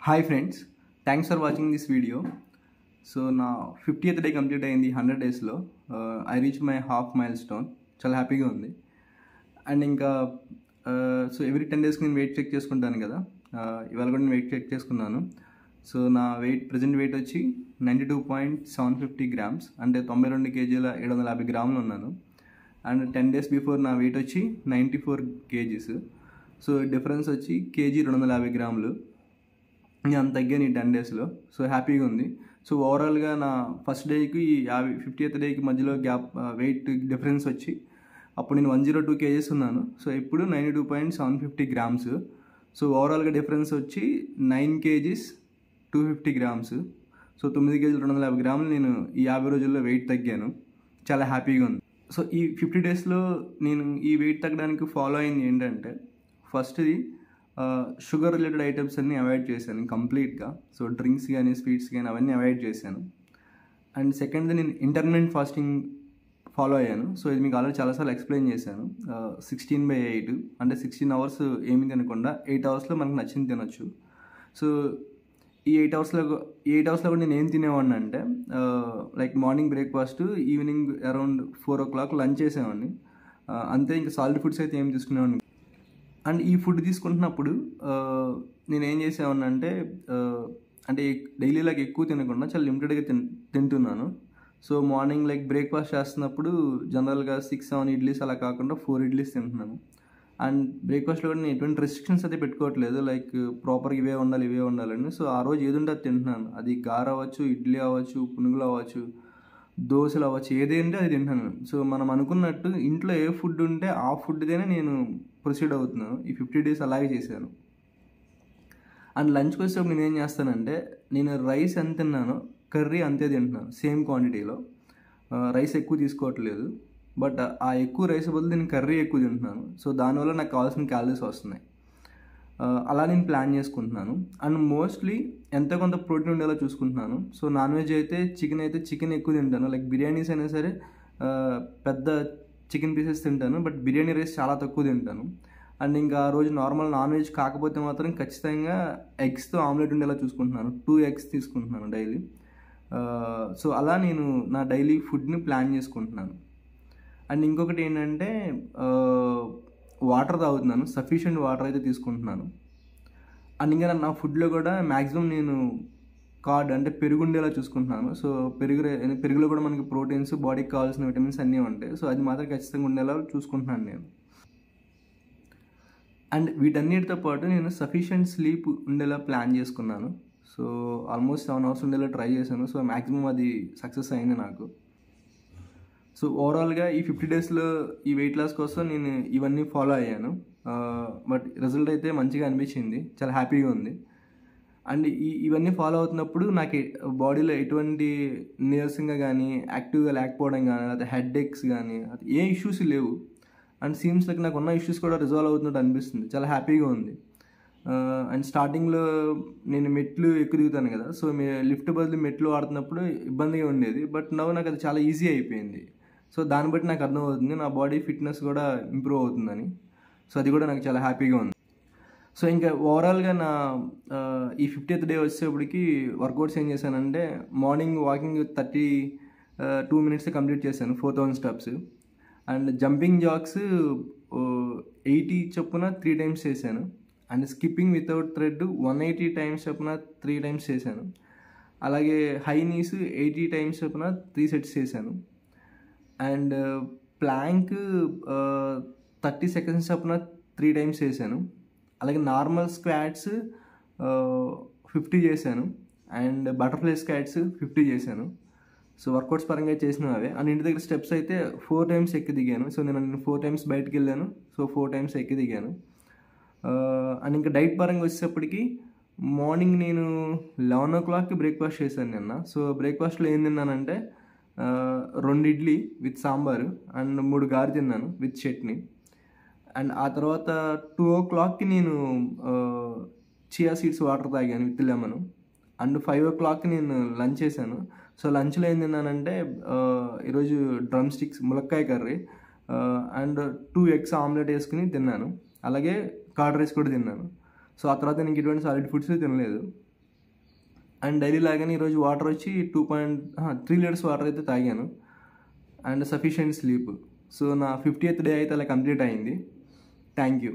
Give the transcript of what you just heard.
Hi friends, thanks for watching this video. So నా 50th day complete అయింది 100 డేస్లో. I reach my half mile stone. చాలా హ్యాపీగా ఉంది. అండ్ ఇంకా సో ఎవ్రీ 10 డేస్కి నేను వెయిట్ చెక్ చేసుకుంటాను కదా. ఇవాళ కూడా నేను వెయిట్ చెక్ చేసుకున్నాను. సో నా ప్రజెంట్ వెయిట్ వచ్చి 92.750 గ్రామ్స్, అంటే 92 కేజీల 750 గ్రాములు ఉన్నాను. అండ్ 10 డేస్ బిఫోర్ నా వెయిట్ వచ్చి 94 కేజీస్. సో డిఫరెన్స్ వచ్చి కేజీ 250 గ్రాములు. నేను అంత తగ్గాను ఈ 10 డేస్లో. సో హ్యాపీగా ఉంది. సో ఓవరాల్గా నా ఫస్ట్ డేకి 50th డేకి మధ్యలో గ్యాప్ వెయిట్ డిఫరెన్స్ వచ్చి అప్పుడు నేను 102 కేజీస్ ఉన్నాను. సో ఇప్పుడు 92.750 గ్రామ్స్. సో ఓవరాల్గా డిఫరెన్స్ వచ్చి 9 కేజీస్ 250 గ్రామ్స్. సో 9 కేజీలు 250 గ్రాములు నేను ఈ 50 రోజుల్లో వెయిట్ తగ్గాను. చాలా హ్యాపీగా ఉంది. సో ఈ 50 డేస్లో నేను ఈ వెయిట్ తగ్గడానికి ఫాలో అయింది ఏంటంటే, ఫస్ట్ది షుగర్ రిలేటెడ్ ఐటమ్స్ అన్నీ అవాయిడ్ చేశాను కంప్లీట్గా. సో డ్రింక్స్ కానీ స్వీట్స్ కానీ అవన్నీ అవాయిడ్ చేశాను. అండ్ సెకండ్ది నేను ఇంటర్మిటెంట్ ఫాస్టింగ్ ఫాలో అయ్యాను. సో ఇది మీకు ఆల్రెడీ చాలాసార్లు ఎక్స్ప్లెయిన్ చేశాను. 16/8 అంటే 16 అవర్స్ ఏమి తినకుండా 8 అవర్స్లో మనకు నచ్చింది తినొచ్చు. సో ఈ 8 అవర్స్లో కూడా నేను ఏం తినేవాడిని అంటే, like morning breakfast, evening around 4 o'clock lunch చేసేవాడిని. అంతే, ఇంకా సాలిడ్ ఫుడ్స్ అయితే ఏం తీసుకునేవాడిని. అండ్ ఈ ఫుడ్ తీసుకుంటున్నప్పుడు నేను ఏం చేసేవాడిని అంటే డైలీ లైక్ ఎక్కువ తినకుండా చాలా లిమిటెడ్గా తింటున్నాను. సో మార్నింగ్ లైక్ బ్రేక్ఫాస్ట్ చేస్తున్నప్పుడు జనరల్గా 6-7 ఇడ్లీస్ అలా కాకుండా 4 ఇడ్లీస్ తింటున్నాను. అండ్ బ్రేక్ఫాస్ట్లో కూడా నేను ఎటువంటి రెస్ట్రిక్షన్స్ అయితే పెట్టుకోవట్లేదు, లైక్ ప్రాపర్గా ఇవే ఉండాలని. సో ఆ రోజు ఏది ఉంటే అది తింటున్నాను. అది గార అవ్వచ్చు, ఇడ్లీ అవ్వచ్చు, పునుగులు అవ్వచ్చు, దోశలు అవ్వచ్చు, ఏదేంటే అది తింటున్నాను. సో మనం అనుకున్నట్టు ఇంట్లో ఏ ఫుడ్ ఉంటే ఆ ఫుడ్తోనే నేను ప్రొసీడ్ అవుతున్నాను. ఈ 50 డేస్ అలాగే చేశాను. అండ్ లంచ్కి వచ్చేటప్పుడు నేను ఏం చేస్తానంటే, నేను రైస్ ఎంత తిన్నానో కర్రీ అంతే తింటున్నాను, సేమ్ క్వాంటిటీలో. రైస్ ఎక్కువ తీసుకోవట్లేదు, బట్ ఆ ఎక్కువ రైస్ బదులు నేను కర్రీ ఎక్కువ తింటున్నాను. సో దానివల్ల నాకు కావాల్సిన క్యాలరీస్ వస్తున్నాయి. అలా నేను ప్లాన్ చేసుకుంటున్నాను. అండ్ మోస్ట్లీ ఎంత కొంత ప్రోటీన్ ఉండేలా చూసుకుంటున్నాను. సో నాన్ వెజ్ అయితే చికెన్ ఎక్కువ తింటాను. లైక్ బిర్యానీస్ అయినా సరే పెద్ద చికెన్ పీసెస్ తింటాను, బట్ బిర్యానీ రైస్ చాలా తక్కువ తింటాను. అండ్ ఇంకా ఆ రోజు నార్మల్ నాన్ వెజ్ కాకపోతే మాత్రం ఖచ్చితంగా ఎగ్స్తో ఆమ్లెట్ ఉండేలా చూసుకుంటున్నాను. 2 eggs తీసుకుంటున్నాను డైలీ. సో అలా నేను నా డైలీ ఫుడ్ని ప్లాన్ చేసుకుంటున్నాను. అండ్ ఇంకొకటి ఏంటంటే, వాటర్ తాగుతున్నాను. సఫిషియెంట్ వాటర్ అయితే తీసుకుంటున్నాను. అండ్ ఇంకా నా ఫుడ్లో కూడా మ్యాక్సిమం నేను కార్డ్ అంటే పెరుగు ఉండేలా చూసుకుంటున్నాను. సో పెరుగులో కూడా మనకి ప్రోటీన్స్, బాడీకి కావాల్సిన విటమిన్స్ అన్నీ ఉంటాయి. సో అది మాత్రం ఖచ్చితంగా ఉండేలా చూసుకుంటున్నాను నేను. అండ్ వీటన్నిటితో పాటు నేను సఫిషియెంట్ స్లీప్ ఉండేలా ప్లాన్ చేసుకున్నాను. సో ఆల్మోస్ట్ 7 hours ఉండేలా ట్రై చేశాను. సో మ్యాక్సిమం అది సక్సెస్ అయింది నాకు. సో ఓవరాల్గా ఈ 50 డేస్లో ఈ వెయిట్ లాస్ కోసం నేను ఇవన్నీ ఫాలో అయ్యాను. బట్ రిజల్ట్ అయితే మంచిగా అనిపించింది, చాలా హ్యాపీగా ఉంది. అండ్ ఇవన్నీ ఫాలో అవుతున్నప్పుడు నాకు బాడీలో ఎటువంటి నీరసంగా కానీ, యాక్టివ్గా లేకపోవడం కానీ, లేకపోతే హెడ్ ఎక్స్ కానీ ఏ ఇష్యూస్ లేవు. అండ్ సీమ్స్ లైక్ నాకు ఉన్న ఇష్యూస్ కూడా రిజాల్వ్ అవుతున్నట్టు అనిపిస్తుంది. చాలా హ్యాపీగా ఉంది. అండ్ స్టార్టింగ్లో నేను మెట్లు ఎక్కువ దిగుతాను కదా, సో లిఫ్ట్ బదులు మెట్లు వాడుతున్నప్పుడు ఇబ్బందిగా ఉండేది. బట్ నవ్వు నాకు అది చాలా ఈజీ అయిపోయింది. సో దాన్ని బట్టి నాకు అర్థమవుతుంది నా బాడీ ఫిట్నెస్ కూడా ఇంప్రూవ్ అవుతుందని. సో అది కూడా నాకు చాలా హ్యాపీగా ఉంది. సో ఇంకా ఓవరాల్గా నా ఈ 50th డే వచ్చేప్పటికి వర్కౌట్స్ ఏం చేశానంటే, మార్నింగ్ వాకింగ్ 32 minutes కంప్లీట్ చేశాను, 4000 steps. అండ్ జంపింగ్ జాగ్స్ 80 చొప్పున 3 times చేశాను. And skipping without thread 180 times చొప్పున 3 times చేశాను. అలాగే హై నీస్ 80 times చొప్పున 3 sets చేశాను. అండ్ ప్లాంక్ 30 seconds చొప్పున 3 times చేశాను. అలాగే నార్మల్ స్క్వాట్స్ 50 చేశాను. అండ్ బటర్ఫ్లై స్క్వాట్స్ 50 చేశాను. సో వర్కౌట్స్ పరంగా చేసినవి అవే. అండ్ ఇంటి దగ్గర స్టెప్స్ అయితే 4 times ఎక్కి దిగాను. సో నేను 4 times బయటకు వెళ్ళాను. సో 4 times ఎక్కి దిగాను. అండ్ ఇంకా డైట్ పరంగా వచ్చేటప్పటికి మార్నింగ్ నేను 11 o'clockకి బ్రేక్ఫాస్ట్ చేశాను నిన్న. సో బ్రేక్ఫాస్ట్లో ఏం తిన్నానంటే, 2 ఇడ్లీ విత్ సాంబారు అండ్ 3 గారి తిన్నాను విత్ చట్నీ. అండ్ ఆ తర్వాత 2 o'clockకి నేను చియా సీడ్స్ వాటర్ తాగాను విత్ లెమన్. అండ్ 5 o'clockకి నేను లంచ్ చేశాను. సో లంచ్లో ఏం తిన్నానంటే, ఈరోజు డ్రమ్ స్టిక్స్ ములక్కాయ కర్రీ అండ్ 2 eggs ఆమ్లెట్ వేసుకుని తిన్నాను. అలాగే కర్డ్ రైస్ కూడా తిన్నాను. సో ఆ తర్వాత నేను ఎటువంటి సాలిడ్ ఫుడ్స్ తినలేదు. అండ్ డైలీ లాగానే ఈరోజు వాటర్ వచ్చి 3 లీటర్స్ వాటర్ అయితే తాగాను అండ్ సఫిషియెంట్ స్లీప్. సో నా 50th డే అయితే అలా కంప్లీట్ అయింది. Thank you.